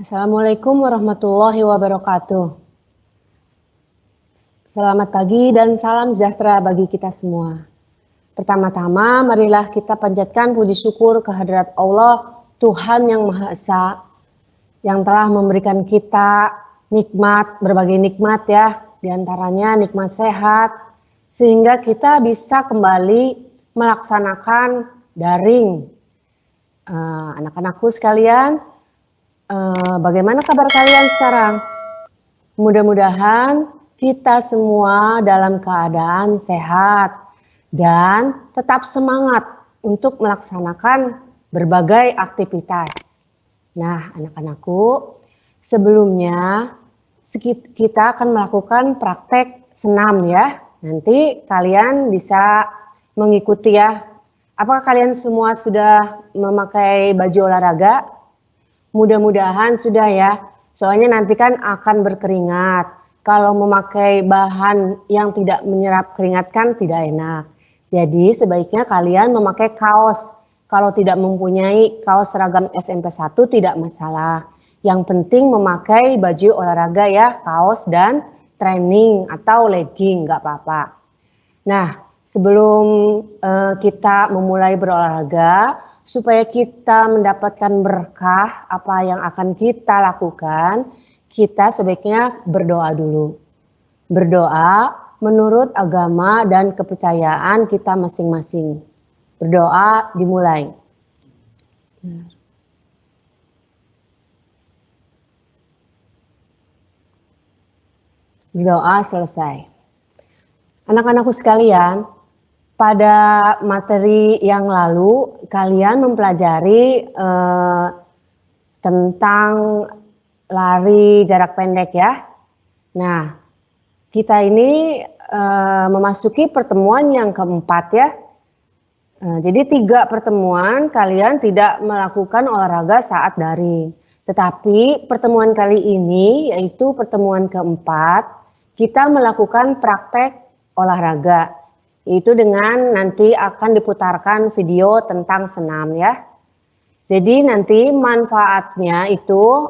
Assalamualaikum warahmatullahi wabarakatuh. Selamat pagi dan salam sejahtera bagi kita semua. Pertama-tama, marilah kita panjatkan puji syukur kehadirat Allah, Tuhan yang Maha Esa, yang telah memberikan kita nikmat, berbagai nikmat ya, diantaranya nikmat sehat, sehingga kita bisa kembali melaksanakan daring. Anak-anakku sekalian, bagaimana kabar kalian sekarang? Mudah-mudahan kita semua dalam keadaan sehat dan tetap semangat untuk melaksanakan berbagai aktivitas. Nah, anak-anakku, sebelumnya kita akan melakukan praktek senam ya. Nanti kalian bisa mengikuti ya. Apakah kalian semua sudah memakai baju olahraga? Mudah-mudahan sudah ya. Soalnya nanti kan akan berkeringat. Kalau memakai bahan yang tidak menyerap keringat kan tidak enak. Jadi sebaiknya kalian memakai kaos. Kalau tidak mempunyai kaos seragam SMP 1 tidak masalah. Yang penting memakai baju olahraga ya, kaos dan training atau legging, nggak apa-apa. Nah, sebelum kita memulai berolahraga, supaya kita mendapatkan berkah apa yang akan kita lakukan, kita sebaiknya berdoa dulu. Berdoa menurut agama dan kepercayaan kita masing-masing. Berdoa dimulai. Berdoa selesai. Anak-anakku sekalian, pada materi yang lalu kalian mempelajari tentang lari jarak pendek ya. Nah, kita ini memasuki pertemuan yang keempat ya. Jadi 3 pertemuan kalian tidak melakukan olahraga saat daring. Tetapi pertemuan kali ini yaitu pertemuan keempat, kita melakukan praktek olahraga. Itu dengan nanti akan diputarkan video tentang senam ya. Jadi nanti manfaatnya itu,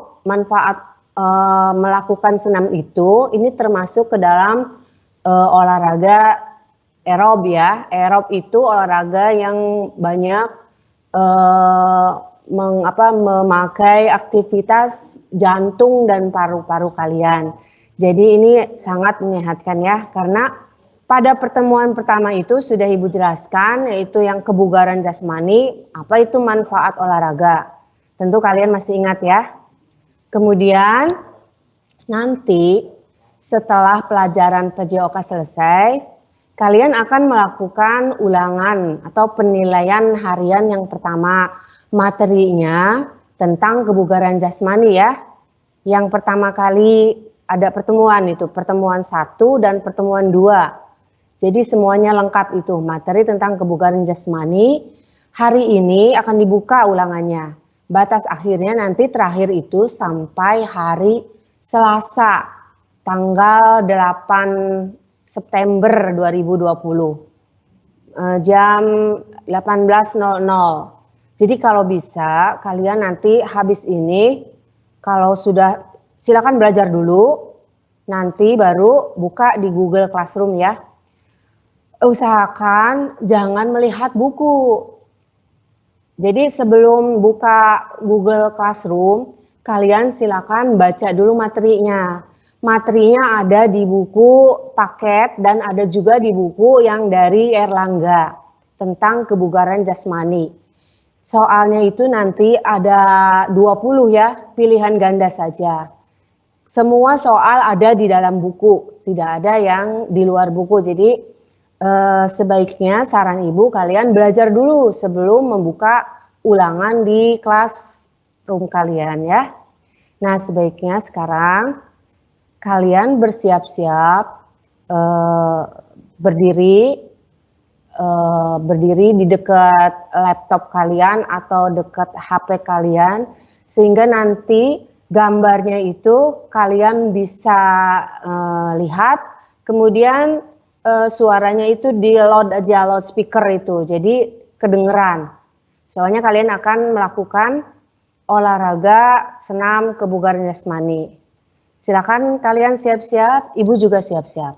melakukan senam itu, ini termasuk ke dalam olahraga aerob ya. Aerob itu olahraga yang banyak memakai aktivitas jantung dan paru-paru kalian. Jadi ini sangat menyehatkan ya, karena pada pertemuan pertama itu sudah Ibu jelaskan, yaitu yang kebugaran jasmani, apa itu manfaat olahraga. Tentu kalian masih ingat ya. Kemudian nanti setelah pelajaran PJOK selesai, kalian akan melakukan ulangan atau penilaian harian yang pertama. Materinya tentang kebugaran jasmani ya. Yang pertama kali ada pertemuan itu, pertemuan 1 dan pertemuan 2. Jadi semuanya lengkap itu, materi tentang kebugaran jasmani. Hari ini akan dibuka ulangannya. Batas akhirnya nanti terakhir itu sampai hari Selasa, tanggal 8 September 2020. Jam 18.00. Jadi kalau bisa kalian nanti habis ini, kalau sudah silakan belajar dulu, nanti baru buka di Google Classroom ya. Usahakan jangan melihat buku. Jadi sebelum buka Google Classroom, kalian silakan baca dulu materinya. Materinya ada di buku paket dan ada juga di buku yang dari Erlangga tentang kebugaran jasmani. Soalnya itu nanti ada 20 ya, pilihan ganda saja. Semua soal ada di dalam buku, tidak ada yang di luar buku. Jadi sebaiknya saran Ibu kalian belajar dulu sebelum membuka ulangan di kelas room kalian ya. Nah, sebaiknya sekarang kalian bersiap-siap berdiri di dekat laptop kalian atau dekat HP kalian, sehingga nanti gambarnya itu kalian bisa lihat, kemudian suaranya itu di loud aja, loudspeaker itu, jadi kedengeran. Soalnya kalian akan melakukan olahraga senam kebugaran jasmani. Silakan kalian siap-siap, Ibu juga siap-siap.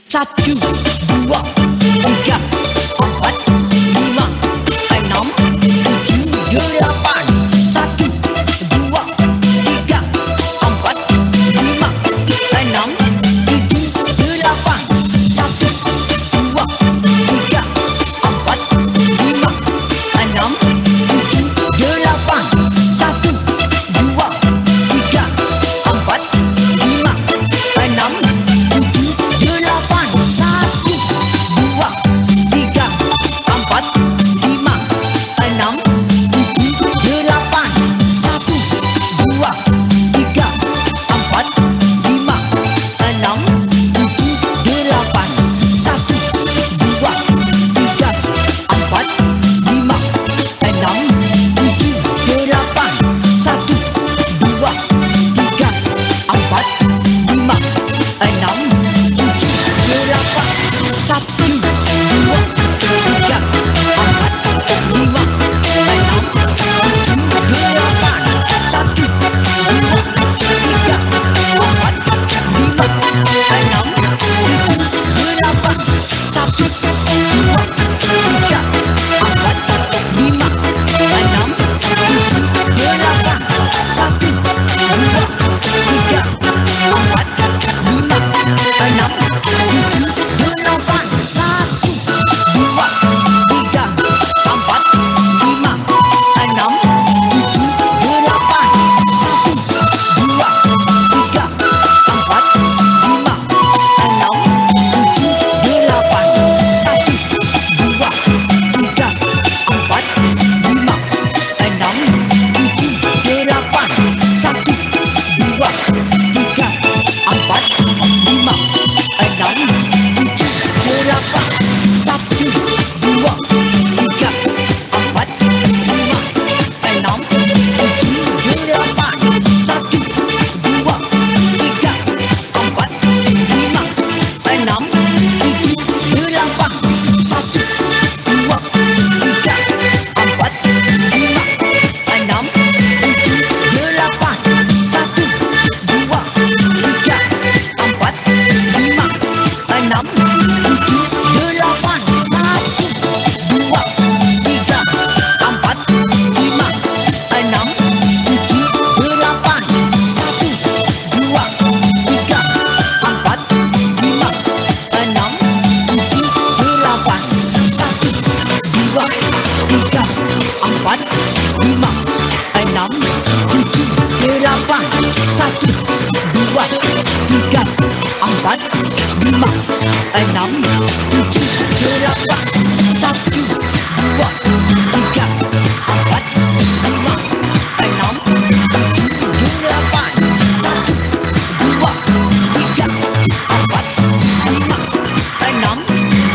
Satu, dua, tiga, empat, lima, enam, tujuh, delapan. Satu, dua, tiga, empat, lima, enam, tujuh, delapan. Satu, dua, tiga, empat, lima, enam, tujuh, delapan. Satu, dua, tiga, empat, lima, enam, tujuh, delapan. Satu, dua, tiga, empat, lima, enam, tujuh, delapan. Satu, dua, tiga, empat, lima, enam, tujuh, delapan. Satu, dua, tiga, empat, lima, enam, tujuh, delapan. Satu, dua, tiga, empat, lima, enam, tujuh, delapan. Satu, dua, tiga, empat, lima, enam, tujuh, delapan. Satu, dua, tiga, empat, lima, enam, tujuh, delapan. Satu, dua, tiga, empat, lima, enam, tujuh, delapan. Satu, dua, tiga, empat, lima, enam, tujuh, delapan. Satu, dua, tiga, empat, lima, enam, tujuh, delapan. Satu, dua, tiga, empat, lima, enam, tujuh, delapan. Satu, dua, tiga, empat, lima, enam, tujuh, delapan. Satu, dua, tiga, empat, lima, enam, tujuh, delapan. Satu, dua, tiga, empat, lima, enam, tujuh, delapan. Satu, dua, tiga, empat, lima, enam, tujuh, delapan. Satu, dua, tiga, empat, lima, enam, tujuh, delapan. Satu, dua, tiga, empat, lima, enam, tujuh, delapan. Satu, dua, tiga, empat, lima, enam, tujuh, delapan. Satu, dua, tiga, empat, lima, enam, tujuh, delapan. Satu, dua, tiga, empat, lima, enam, tujuh, delapan. Satu, dua, tiga, empat, lima, enam, tujuh, delapan. Satu, dua, tiga, empat, lima, enam, tujuh, delapan. Satu, dua, tiga, empat, lima, enam,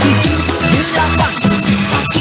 tujuh, delapan. Satu,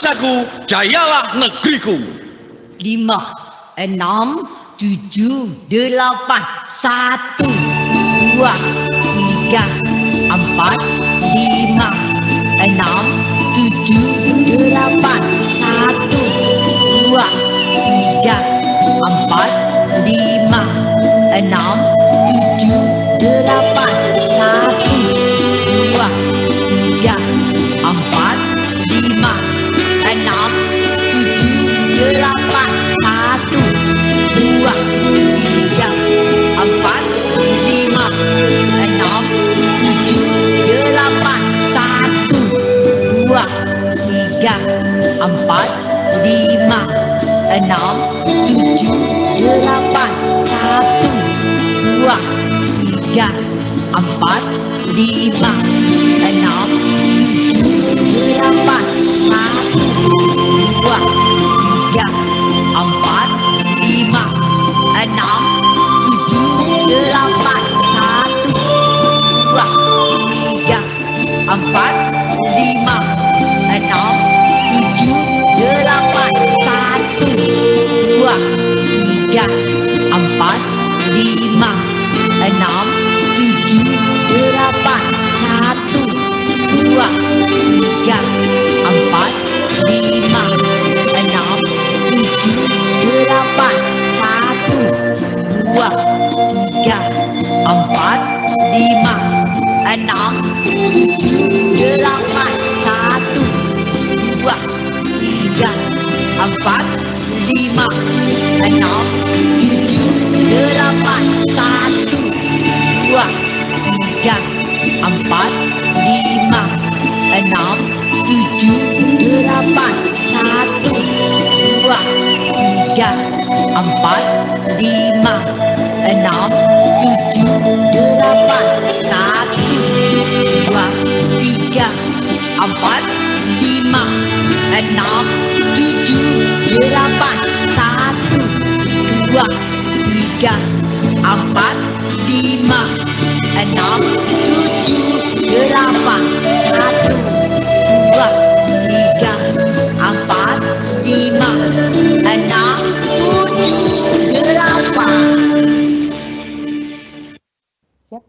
bangsaku, jayalah negeriku. 5, 6, 7, 8, 1, 2, 3, 4, 5, 6, 7, 8, 1, 2, 3, 4, 5, 6, 7, 8, 1, 2, 3, 4, 5, 6, 7, 8, 1, 2, 3, 4, 5, 6, 7, 8, 1, 2, 3, 4, 5, 6, 7, 8, 1, 2, 3, 4, 5, 6, 7, 8, 1, 2, 3, 4, 5, 6, 7, 8, 1, 2, 3, 4, 5, 6, 7, 8, 1, 2, 3, 4, 5, 6, 7, 8, 1, 2, 3, 4, 5, 6, 7, 8, 1, 2, 3, 4, 5, 6, 7, 8, 1, 2, 3, 4, 5, 6, 7, 8, 1, 2, 3, 4, 5, 6, 7, 8, 1, 2, 3, 4, 5, 6, 7, 8, 1, 2, 3, 4, 5, 6, 7, 8, 1, 2, 3, 4, 5, 6, 7, 8, 1, 2, 3, 4, 5, 6, 7, 8. Siap?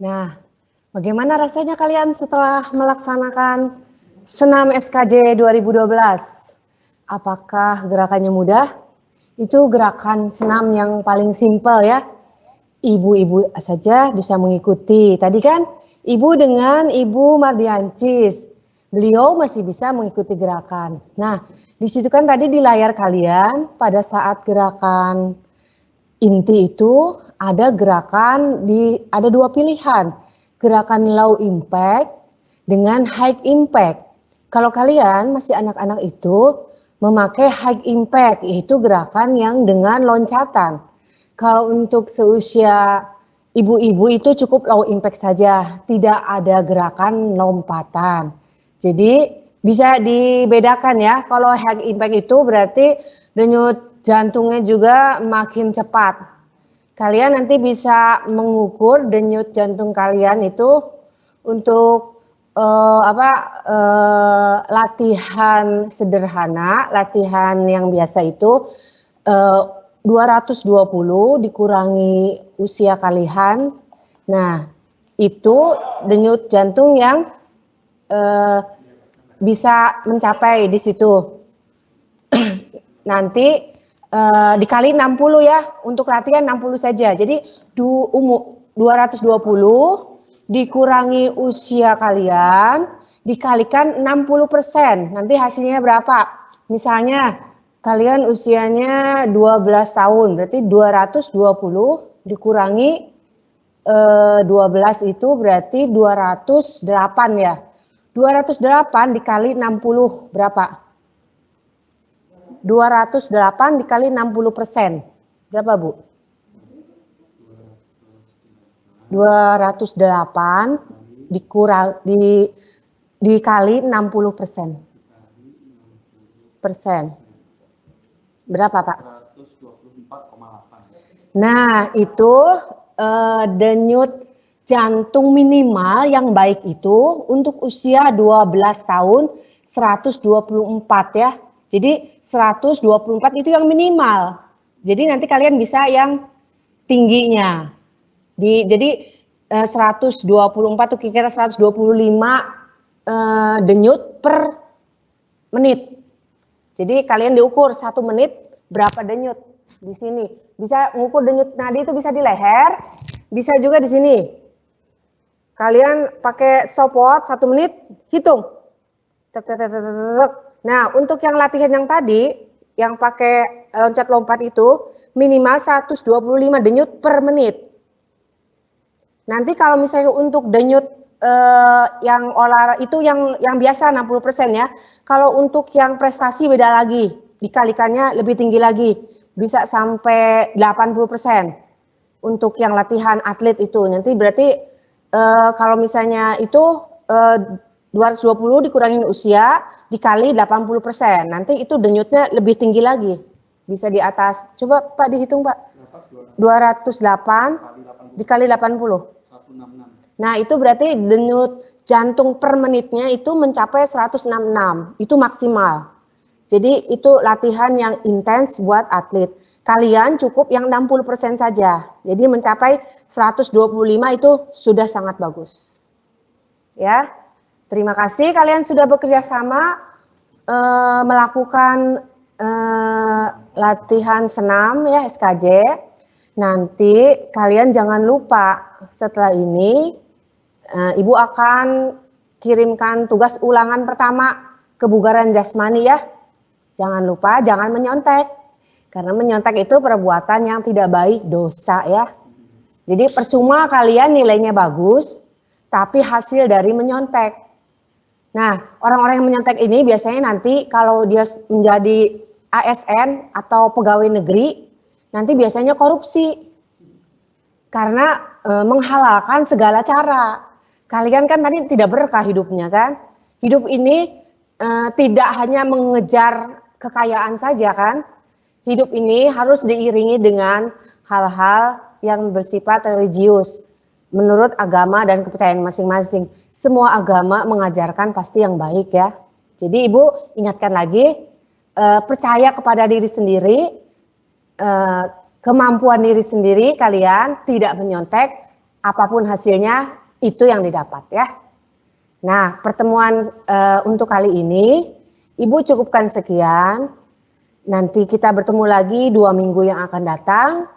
Nah, bagaimana rasanya kalian setelah melaksanakan senam SKJ 2012? Apakah gerakannya mudah? Itu gerakan senam yang paling simpel ya. Ibu-ibu saja bisa mengikuti. Tadi kan ibu dengan Ibu Mardiancis, beliau masih bisa mengikuti gerakan. Nah, di situ kan tadi di layar kalian pada saat gerakan inti itu ada ada dua pilihan. Gerakan low impact dengan high impact. Kalau kalian masih anak-anak itu memakai high impact, yaitu gerakan yang dengan loncatan. Kalau untuk seusia ibu-ibu itu cukup low impact saja, tidak ada gerakan lompatan. Jadi bisa dibedakan ya, kalau high impact itu berarti denyut jantungnya juga makin cepat. Kalian nanti bisa mengukur denyut jantung kalian itu untuk latihan sederhana, latihan yang biasa itu 220 dikurangi usia kalian. Nah, itu denyut jantung yang bisa mencapai di situ. Nanti dikali 60 ya, untuk latihan 60 saja. Jadi 220 dikurangi usia kalian, dikalikan 60%. Nanti hasilnya berapa? Misalnya kalian usianya 12 tahun, berarti 220 dikurangi 12 itu berarti 208 ya. 208 dikali 60 berapa? 208 dikali 60%. Berapa, Bu? 208 dikali 60%. Berapa, Pak? 124,8. Nah, itu denyut jantung minimal yang baik itu untuk usia 12 tahun 124 ya. Jadi 124 itu yang minimal. Jadi nanti kalian bisa yang tingginya. Jadi 124 tuh kira-kira 125 denyut per menit. Jadi kalian diukur 1 menit berapa denyut di sini. Bisa mengukur denyut nadi itu bisa di leher, bisa juga di sini. Kalian pakai stopwatch 1 menit, hitung. Nah, untuk yang latihan yang tadi, yang pakai loncat-lompat itu minimal 125 denyut per menit. Nanti kalau misalnya untuk denyut yang olahraga itu yang biasa 60% ya. Kalau untuk yang prestasi beda lagi, dikalikannya lebih tinggi lagi, bisa sampai 80%. Untuk yang latihan atlet itu nanti berarti kalau misalnya itu 220 dikurangin usia dikali 80%. Nanti itu denyutnya lebih tinggi lagi. Bisa di atas. Coba Pak dihitung Pak. 208 dikali 80. Nah, itu berarti denyut jantung per menitnya itu mencapai 166. Itu maksimal. Jadi itu latihan yang intens buat atlet. Kalian cukup yang 60% saja. Jadi mencapai 125 itu sudah sangat bagus. Ya. Terima kasih kalian sudah bekerja sama melakukan latihan senam ya SKJ. Nanti kalian jangan lupa setelah ini Ibu akan kirimkan tugas ulangan pertama kebugaran jasmani ya. Jangan lupa jangan menyontek. Karena menyontek itu perbuatan yang tidak baik, dosa ya. Jadi percuma kalian nilainya bagus tapi hasil dari menyontek. Nah, orang-orang yang menyontek ini biasanya nanti kalau dia menjadi ASN atau pegawai negeri, nanti biasanya korupsi. Karena menghalalkan segala cara. Kalian kan tadi tidak berkah hidupnya kan? Hidup ini tidak hanya mengejar kekayaan saja kan? Hidup ini harus diiringi dengan hal-hal yang bersifat religius. Menurut agama dan kepercayaan masing-masing. Semua agama mengajarkan pasti yang baik ya. Jadi Ibu ingatkan lagi, percaya kepada diri sendiri, kemampuan diri sendiri kalian tidak menyontek, apapun hasilnya itu yang didapat ya. Nah, pertemuan untuk kali ini Ibu cukupkan sekian. Nanti kita bertemu lagi 2 minggu yang akan datang.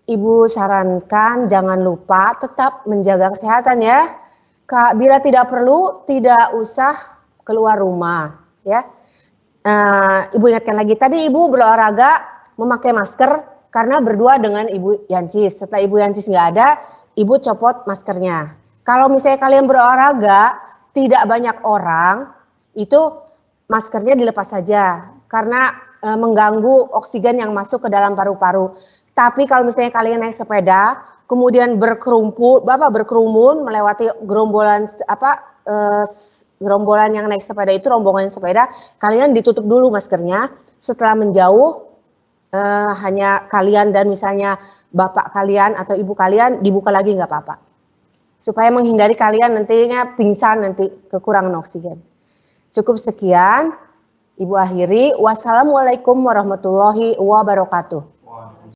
Ibu sarankan jangan lupa tetap menjaga kesehatan ya. Kak, bila tidak perlu tidak usah keluar rumah ya. Ibu ingatkan lagi tadi Ibu berolahraga memakai masker karena berdua dengan Ibu Yancis. Setelah Ibu Yancis nggak ada, Ibu copot maskernya. Kalau misalnya kalian berolahraga, tidak banyak orang, itu maskernya dilepas saja. Karena mengganggu oksigen yang masuk ke dalam paru-paru. Tapi kalau misalnya kalian naik sepeda, kemudian berkerumun melewati gerombolan yang naik sepeda itu, rombongan sepeda, kalian ditutup dulu maskernya. Setelah menjauh, hanya kalian dan misalnya bapak kalian atau ibu kalian dibuka lagi nggak apa-apa. Supaya menghindari kalian nantinya pingsan nanti kekurangan oksigen. Cukup sekian, Ibu akhiri. Wassalamualaikum warahmatullahi wabarakatuh.